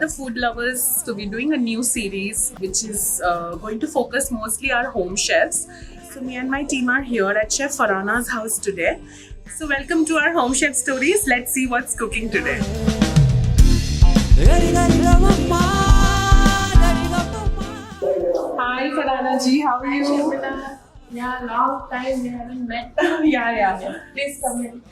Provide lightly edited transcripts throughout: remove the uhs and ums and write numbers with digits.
the food lovers. So we're doing a new series which is going to focus mostly our home chefs. So me and my team are here at Chef Farhana's house today. So welcome to our home chef stories. Let's see what's cooking today. Hi Farhana ji, how are you? Sharmila. Yeah, long time we haven't met. Yeah. Please come in.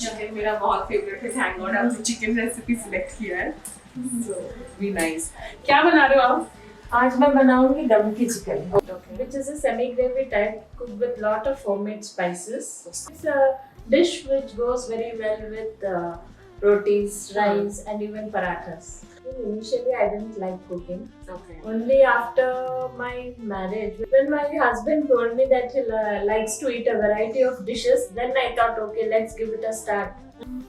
Chicken मेरा बहुत favourite है. Thank God आपने chicken recipe select किया है. So be nice. क्या बना रहे हो आप? आज मैं बनाऊंगी दम की chicken, which is a semi-gravy type cooked with lot of homemade spices. It's a dish which goes very well with rotis, rice, and even parathas. Initially, I didn't like cooking. Okay. Only after my marriage, when my husband told me that he likes to eat a variety of dishes, then I thought, okay, let's give it a start.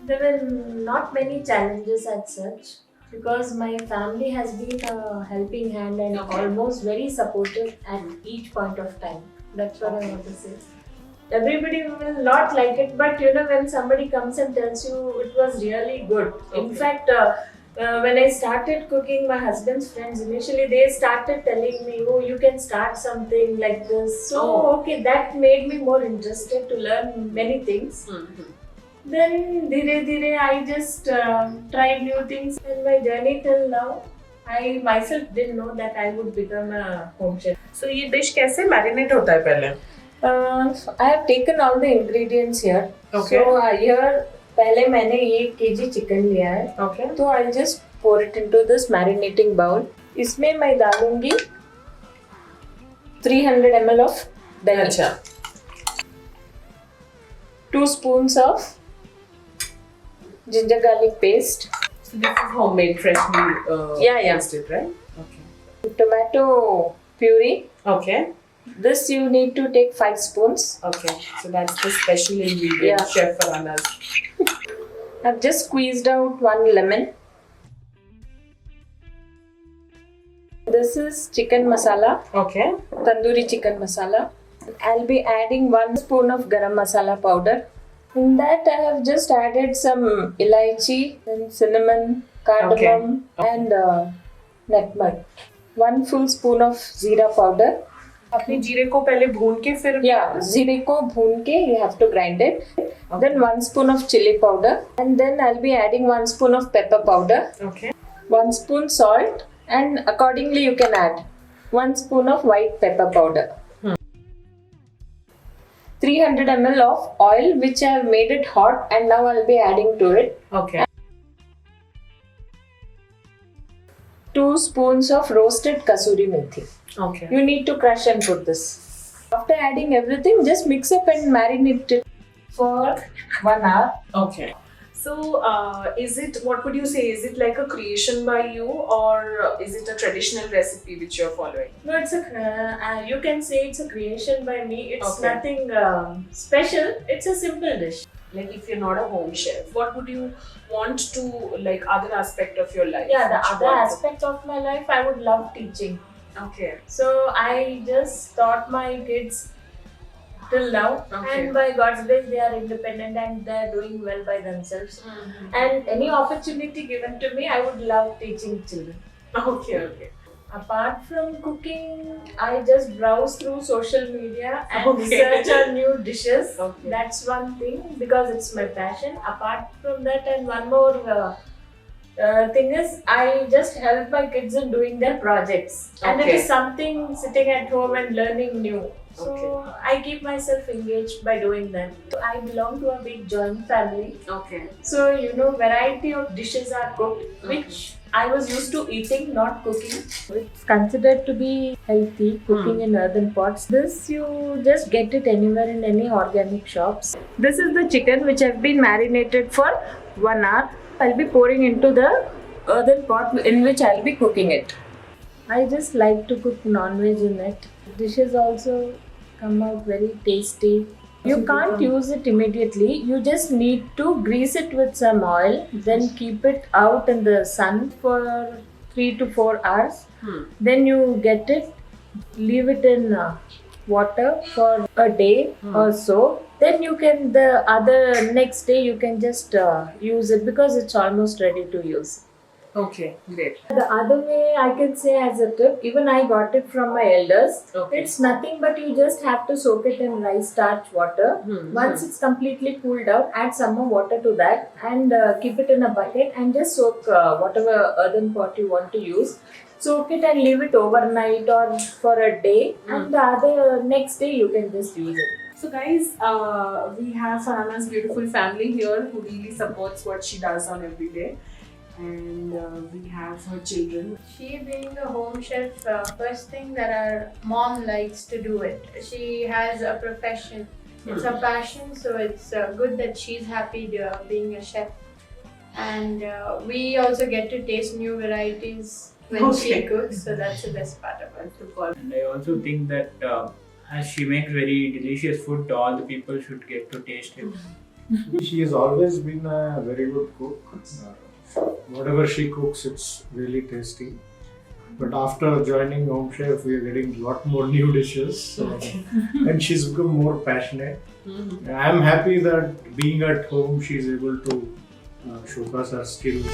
There were not many challenges as such because my family has been a helping hand and almost very supportive at each point of time. That's what I want to say. Everybody will not like it, but you know, when somebody comes and tells you it was really good. In fact, when I started cooking, my husband's friends initially they started telling me, "Oh, you can start something like this." So okay, that made me more interested to learn many things. Then dhire I just tried new things, and my journey till now, I myself didn't know that I would become a home chef. So ये dish कैसे marinate होता है पहले? I have taken all the ingredients here. Okay. So here पहले मैंने 1 kg chicken लिया है. Okay. तो I'll just pour it into this marinating bowl. इसमें मैं डालूंगी 300 ml of दही. अच्छा. 2 spoons of ginger garlic paste. So this is homemade, freshly Yeah. roasted, right? Okay. Tomato puree. Okay. This you need to take 5 spoons. Okay. So that's the special ingredient, Yeah. Chef Farhana's. I've just squeezed out 1 lemon. This is chicken masala, Okay. tandoori chicken masala. I'll be adding 1 spoon of garam masala powder. In that I have just added some elaichi and cinnamon, cardamom and nutmeg. 1 full spoon of jeera powder. अपने जीरे को पहले भून के फिर जीरे को भून के you have to grind it. Then 1 spoon of chili powder, and then I'll be adding 1 spoon of pepper powder. Okay. 1 spoon salt, and accordingly you can add 1 spoon of white pepper powder. 300 ml of oil which I have made it hot, and now I'll be adding to it. Okay. 2 spoons of roasted kasuri methi. Okay. You need to crush and put this. After adding everything, just mix up and marinate it for 1 hour. Okay. So, is it, what would you say, is it like a creation by you, or is it a traditional recipe which you're following? No, it's you can say it's a creation by me. It's Okay. nothing special. It's a simple dish. Like, if you're not a home chef, what would you want to, like, other aspect of your life? Yeah, the which you other want to- aspect of my life, I would love teaching. Okay. So I just taught my kids till now, Okay. and by God's grace, they are independent and they are doing well by themselves. And any opportunity given to me, I would love teaching children. Okay. Apart from cooking, I just browse through social media and Okay. research on new dishes. Okay. That's one thing because it's my passion. Apart from that, and one more thing is, I just help my kids in doing their projects. And it Okay. is something sitting at home and learning new. So Okay. I keep myself engaged by doing that. So I belong to a big joint family. Okay. So, you know, variety of dishes are cooked, which I was used to eating, not cooking. It's considered to be healthy, cooking in earthen pots. This you just get it anywhere in any organic shops. This is the chicken which have been marinated for 1 hour. I'll be pouring into the earthen pot in which I'll be cooking it. I just like to cook non-veg in it. Dishes also come out very tasty. You can't use it immediately. You just need to grease it with some oil, then keep it out in the sun for 3 to 4 hours. Then you get it, leave it in water for a day or so. Then you can the other next day you can just use it because it's almost ready to use. Okay, great. The other way I can say as a tip, even I got it from my elders. Okay. It's nothing but you just have to soak it in rice starch water. Once it's completely cooled out, add some more water to that and keep it in a bucket and just soak whatever earthen pot you want to use. Soak it and leave it overnight or for a day, and the other next day you can just use it. So guys, we have Farhana's beautiful family here who really supports what she does on every day. And we have her children. She being a home chef, first thing that our mom likes to do it. She has a profession. It's a passion, so it's good that she's happy being a chef. And we also get to taste new varieties when she cooks, so that's the best part of it. And I also think that as she makes very delicious food, all the people should get to taste it. She has always been a very good cook. Whatever she cooks, it's really tasty. But after joining Home Chef, we are getting a lot more new dishes, and she's become more passionate. I'm happy that being at home, she's able to showcase her skills.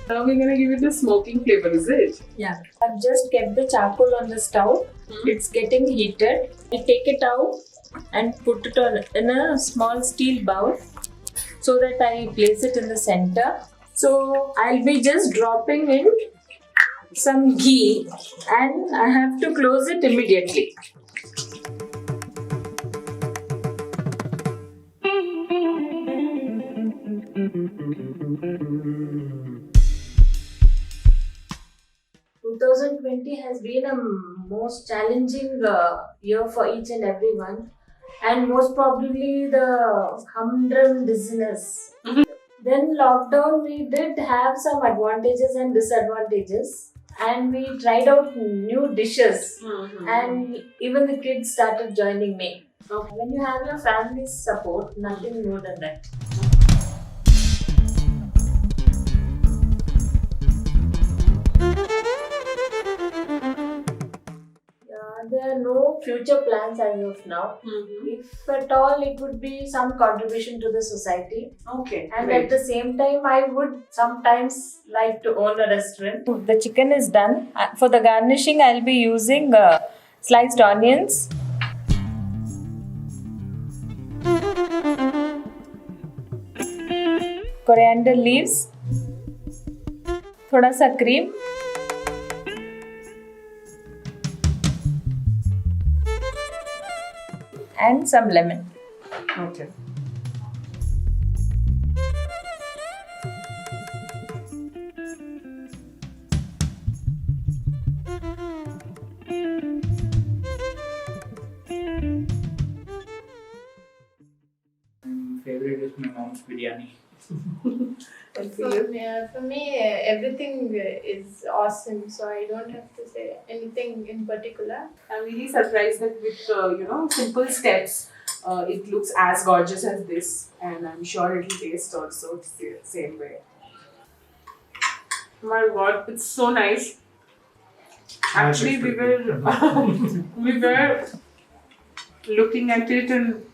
Now we're gonna give it the smoking flavor, is it? Yeah. I've just kept the charcoal on the stove. It's getting heated. I take it out and put it on in a small steel bowl so that I place it in the center. So I'll be just dropping in some ghee and I have to close it immediately. (2020) has been a most challenging year for each and everyone, and most probably the humdrum dizziness. Then lockdown, we did have some advantages and disadvantages, and we tried out new dishes, and even the kids started joining me. When you have your family's support, nothing more than that. There are no future plans as of now. If at all, it would be some contribution to the society. Okay. And great. at the same time, I would sometimes like to own a restaurant. The chicken is done. For the garnishing, I'll be using sliced onions, coriander leaves, thoda sa cream, and some lemon. Okay. Favorite is my mom's biryani. For me, everything is awesome, so I don't have to say anything in particular. I'm really surprised that with simple steps, it looks as gorgeous as this, and I'm sure it'll taste also the same way. My God, it's so nice. Actually, we were looking at it and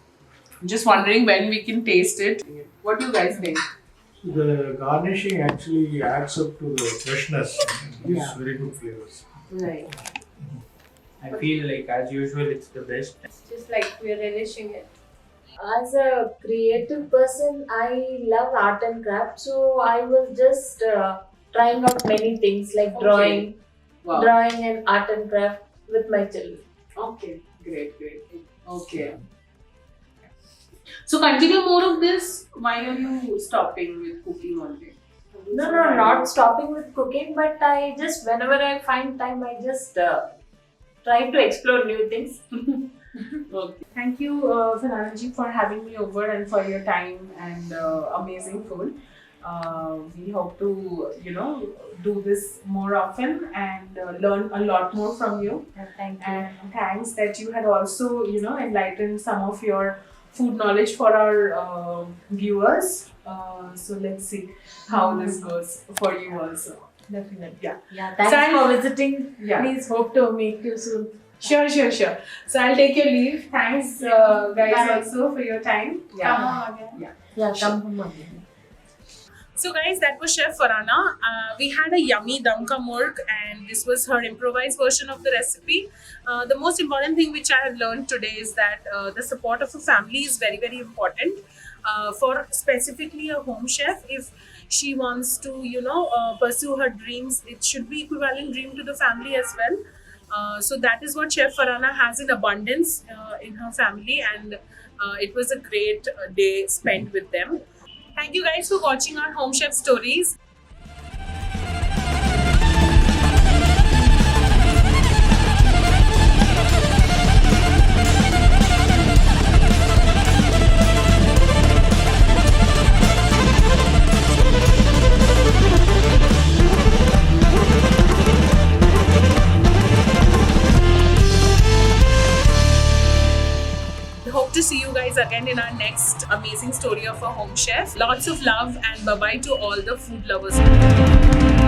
just wondering when we can taste it. What do you guys think? The garnishing actually adds up to the freshness and gives very good flavors. Right. I feel like as usual it's the best. It's just like we're relishing it. As a creative person, I love art and craft, so I was just trying out many things like drawing and art and craft with my children. Okay, great. Okay. So continue more of this. Why are you stopping with cooking all day? No, not stopping with cooking, but I just, whenever I find time, I just try to explore new things. Okay. Thank you, Farhana, for having me over and for your time and amazing food. We hope to, do this more often and learn a lot more from you. Thank you. And thanks that you had also, enlightened some of your food knowledge for our viewers. So let's see how this goes for you also. Definitely. Yeah. Yeah. Thanks So for visiting. Yeah. Please hope to meet you soon. Sure. So I'll take your leave. Thanks, guys, Bye. also for your time. Come on again. Yeah, come home again. So guys, that was Chef Farhana. We had a yummy dum ka murg, and this was her improvised version of the recipe. The most important thing which I have learned today is that the support of a family is very, very important. For specifically a home chef, if she wants to, pursue her dreams, it should be equivalent dream to the family as well. So that is what Chef Farhana has in abundance in her family, and it was a great day spent with them. Thank you guys for watching our Home Chef Stories. Hope to see you guys again in our next amazing story of a home chef. Lots of love and bye-bye to all the food lovers.